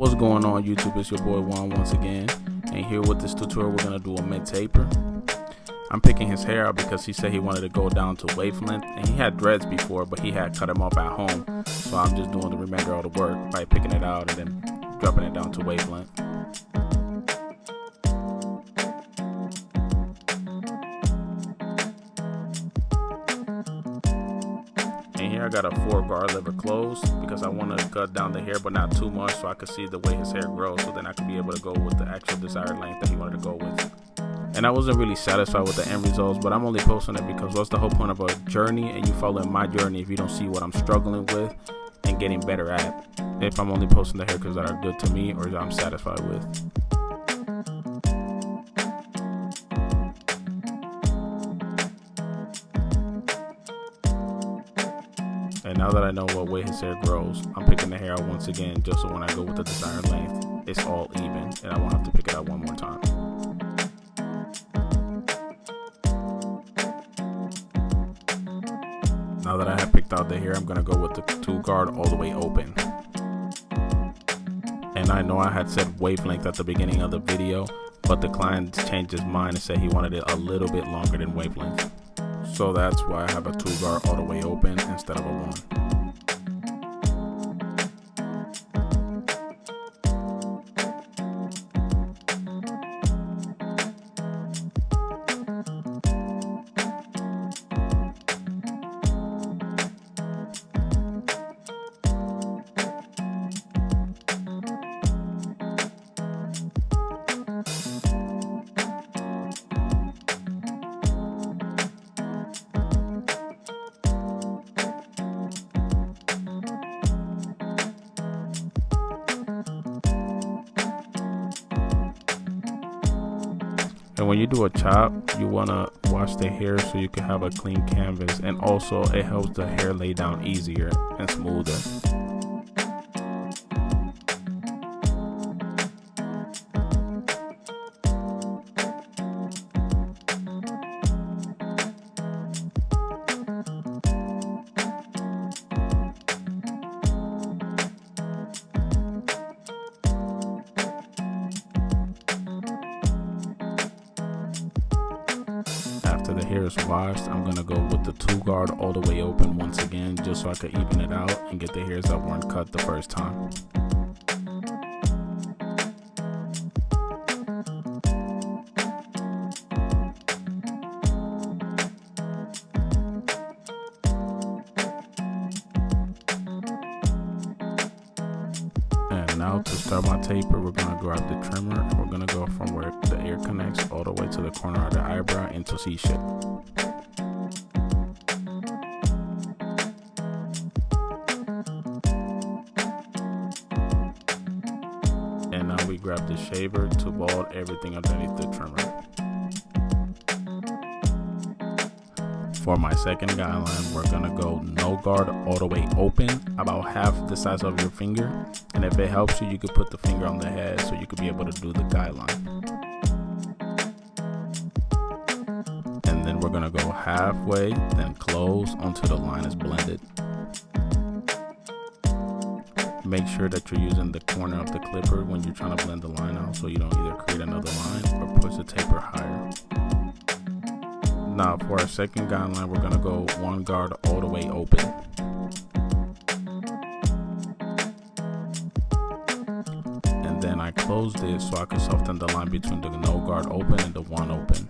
What's going on YouTube? It's your boy Juan once again, and here with this tutorial we're gonna do a mid taper. I'm picking his hair out because he said he wanted to go down to wavelength, and he had dreads before but he had cut them off at home, so I'm just doing the remainder of the work by picking it out and then dropping it down to wavelength. And here I got a 4 guard lever closed because I want to cut down the hair but not too much, so I could see the way his hair grows, so then I could be able to go with the actual desired length that he wanted to go with. And I wasn't really satisfied with the end results, but I'm only posting it because what's the whole point of a journey and you following my journey if you don't see what I'm struggling with and getting better at, if I'm only posting the haircuts that are good to me or that I'm satisfied with. And now that I know what way his hair grows, I'm picking the hair out once again just so when I go with the desired length, it's all even and I won't have to pick it out one more time. Now that I have picked out the hair, I'm going to go with the 2 guard all the way open. And I know I had said wavelength at the beginning of the video, but the client changed his mind and said he wanted it a little bit longer than wavelength. So that's why I have a 2 guard all the way open instead of a 1. And when you do a chop, you want to wash the hair so you can have a clean canvas, and also it helps the hair lay down easier and smoother. After the hair is washed, I'm going to go with the 2 guard all the way open once again, just so I can even it out and get the hairs that weren't cut the first time. And now to start my taper, we're going to grab the trimmer and we're going to go from where the ear connects all the way to the corner of the eyebrow into C shape. And now we grab the shaver to bald everything underneath the trimmer. For my second guideline, we're gonna go no guard all the way open, about half the size of your finger. And if it helps you, you could put the finger on the head so you could be able to do the guideline. And then we're gonna go halfway, then close until the line is blended. Make sure that you're using the corner of the clipper when you're trying to blend the line out so you don't either create another line or push the taper higher. Now for our second guideline, we're going to go 1 guard all the way open. And then I close this so I can soften the line between the no guard open and the 1 open.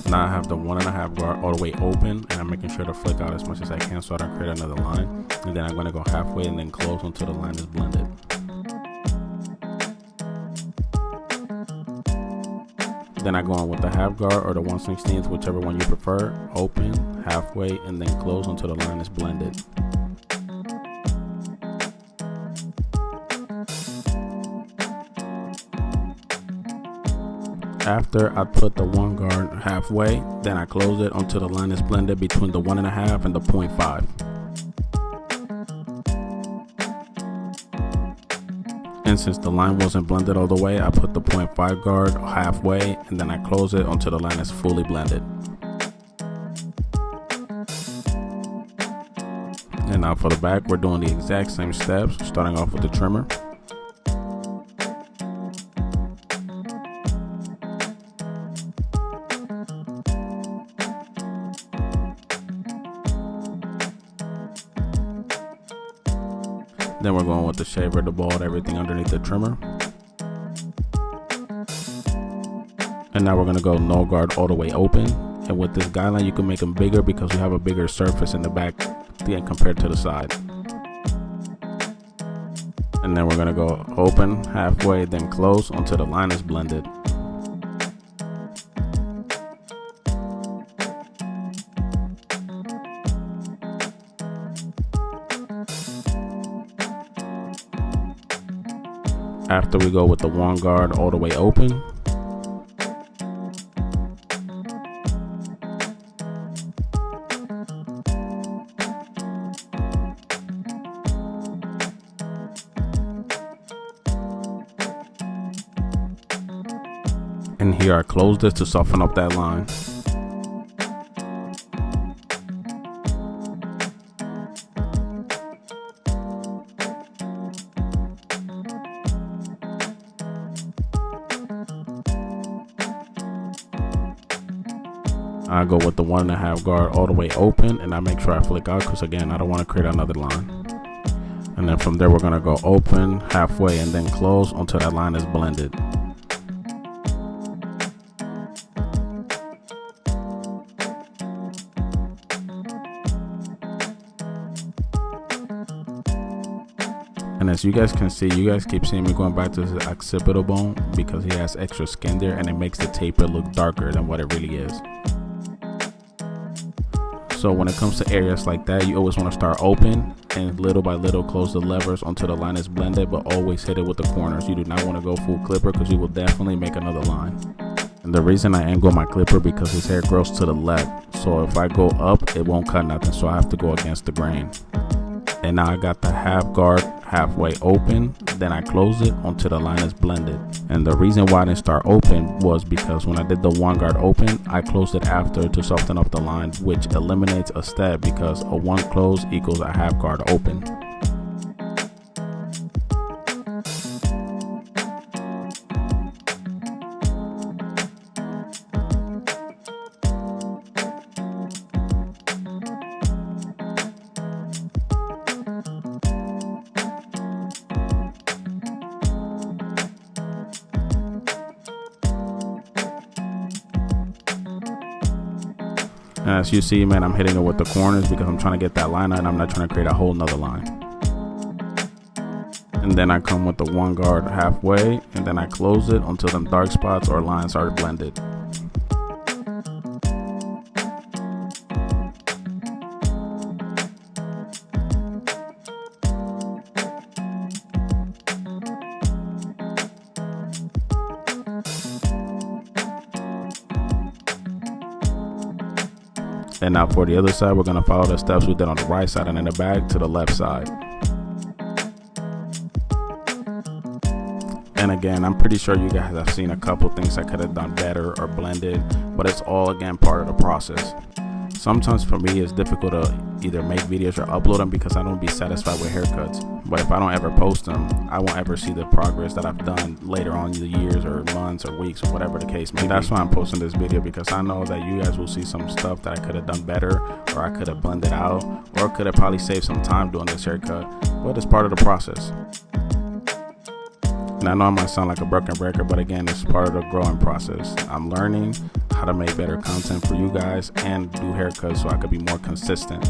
Now I have the 1.5 guard all the way open, and I'm making sure to flick out as much as I can so I don't create another line. And then I'm going to go halfway and then close until the line is blended. Then I go on with the 1/2 guard or the 1/16, whichever one you prefer, open, halfway, and then close until the line is blended. After I put the 1 guard halfway, then I close it until the line is blended between the 1.5 and the 0.5. And since the line wasn't blended all the way, I put the 0.5 guard halfway and then I close it until the line is fully blended. And now for the back, we're doing the exact same steps, starting off with the trimmer. Then we're going with the shaver, the bald, everything underneath the trimmer. And now we're gonna go no guard all the way open. And with this guideline, you can make them bigger because we have a bigger surface in the back than compared to the side. And then we're gonna go open halfway, then close until the line is blended. After we go with the one guard all the way open. And here I close this to soften up that line. I go with the 1.5 guard all the way open, and I make sure I flick out because again, I don't want to create another line. And then from there, we're gonna go open halfway and then close until that line is blended. And as you guys can see, you guys keep seeing me going back to the occipital bone because he has extra skin there and it makes the taper look darker than what it really is. So when it comes to areas like that, you always want to start open and little by little close the levers until the line is blended, but always hit it with the corners. You do not want to go full clipper because you will definitely make another line. And the reason I angle my clipper because his hair grows to the left. So if I go up, it won't cut nothing. So I have to go against the grain. And now I got the half guard halfway open, then I close it until the line is blended. And the reason why I didn't start open was because when I did the one guard open, I closed it after to soften up the line, which eliminates a step because a one close equals a half guard open. And as you see, man, I'm hitting it with the corners because I'm trying to get that line out and I'm not trying to create a whole nother line. And then I come with the one guard halfway and then I close it until them dark spots or lines are blended. And now for the other side, we're gonna follow the steps we did on the right side and in the back to the left side. And again, I'm pretty sure you guys have seen a couple things I could have done better or blended, but it's all again part of the process. Sometimes for me, it's difficult to either make videos or upload them because I don't be satisfied with haircuts. But if I don't ever post them, I won't ever see the progress that I've done later on in the years or months or weeks or whatever the case may be. That's why I'm posting this video, because I know that you guys will see some stuff that I could have done better, or I could have blended out, or could have probably saved some time doing this haircut, but it's part of the process. And I know I might sound like a broken record, but again, it's part of the growing process. I'm learning how to make better content for you guys and do haircuts so I could be more consistent.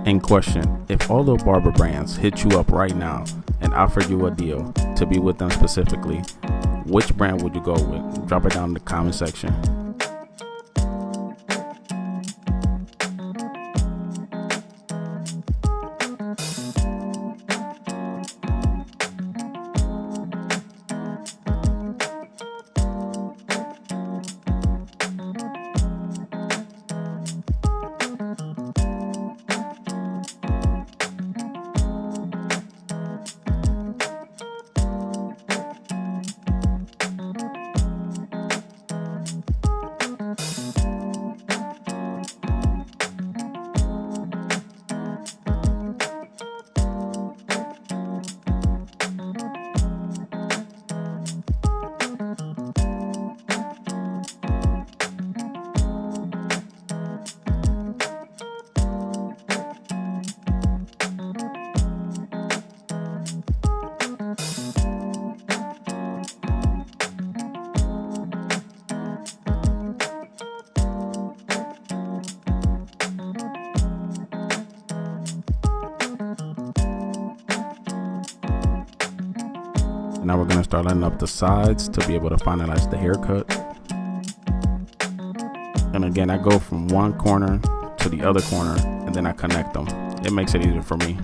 In question, if all the barber brands hit you up right now and offer you a deal to be with them specifically, which brand would you go with? Drop it down in the comment section. Now we're going to start lining up the sides to be able to finalize the haircut. And again, I go from one corner to the other corner and then I connect them. It makes it easier for me.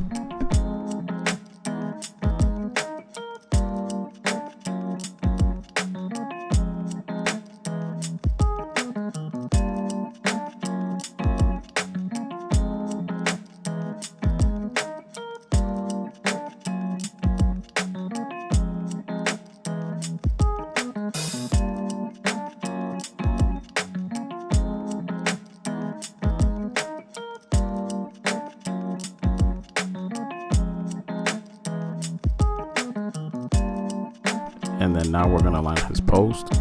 And then now we're gonna line his post.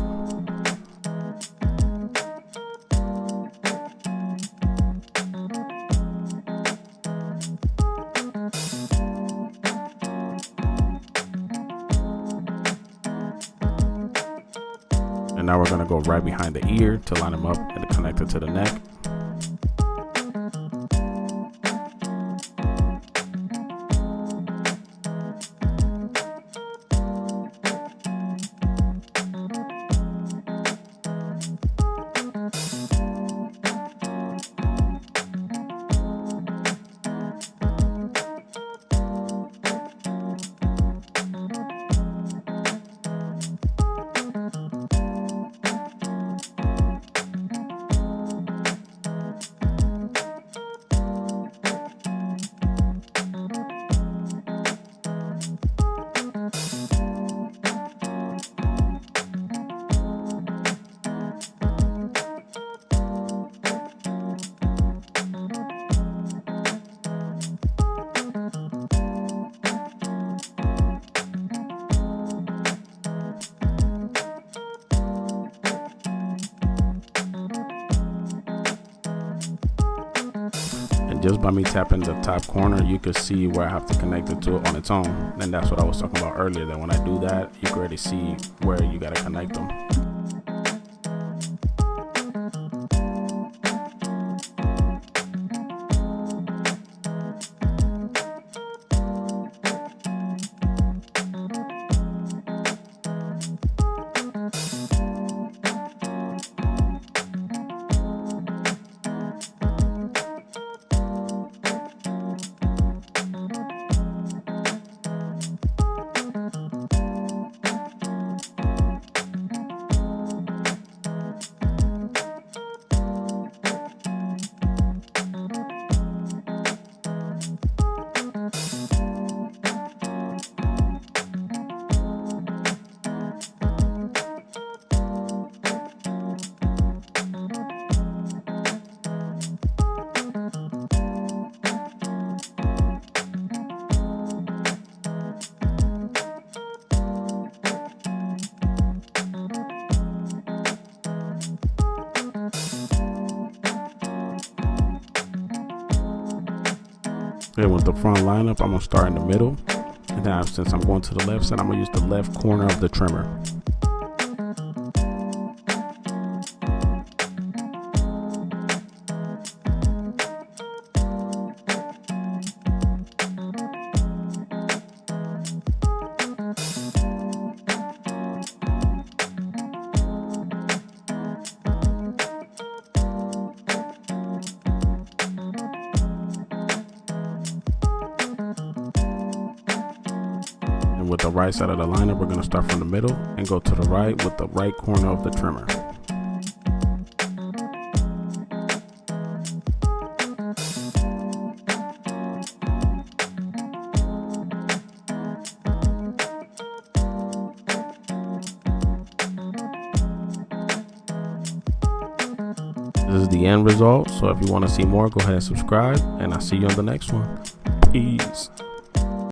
And now we're gonna go right behind the ear to line him up and connect it to the neck. Just by me tapping the top corner, you can see where I have to connect it to it on its own. And that's what I was talking about earlier, that when I do that, you can already see where you got to connect them. And with the front lineup, I'm gonna start in the middle, and then since I'm going to the left side, I'm gonna use the left corner of the trimmer. With the right side of the lineup, we're going to start from the middle and go to the right with the right corner of the trimmer. This is the end result, so if you want to see more, go ahead and subscribe, and I'll see you on the next one. Peace.